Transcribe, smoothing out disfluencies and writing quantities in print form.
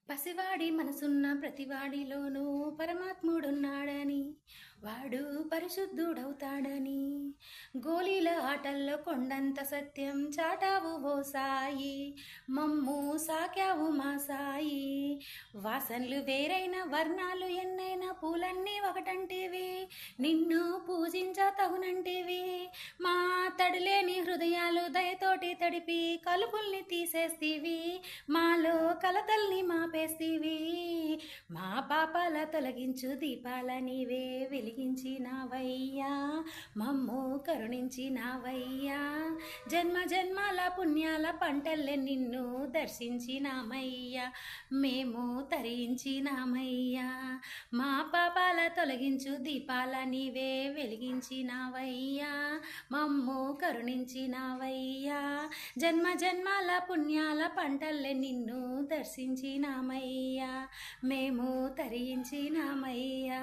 పసివాడి మనసున్న ప్రతివాడిలోనూ పరమాత్ముడున్నాడని, వాడు పరిశుద్ధుడవుతాడని, గోలీల ఆటల్లో కొండంత సత్యం చాటావు ఓ సాయి, మమ్ము సాకావు మా సాయి. వాసనలు వేరైన వర్ణాలు ఎన్నైనా పూలన్నీ ఒకటంటివి, నిన్ను పూజించ తగునంటివి. మా తడిలేని హృదయాలు దయతోటి తడిపి కలుపుల్ని తీసేస్తీవి, మాలో కలతల్ని మాపేస్తీవి. మా పాపాల తొలగించు దీపాల నీవే వెలిగించినావయ్యా, మమ్ము కరుణించినావయ్యా. జన్మ జన్మాల పుణ్యాల పంటల్లే నిన్ను దర్శించినామయ్యా, మేము తరించినామయ్యా. మా పాపాల తొలగించు దీపాల నీవే వెలిగించినావయ్యా, మమ్ము కరుణించినావయ్యా. జన్మ జన్మాల పుణ్యాల పంటల్లే నిన్ను దర్శించినామయ్యా, మేము తరించినామయ్యా.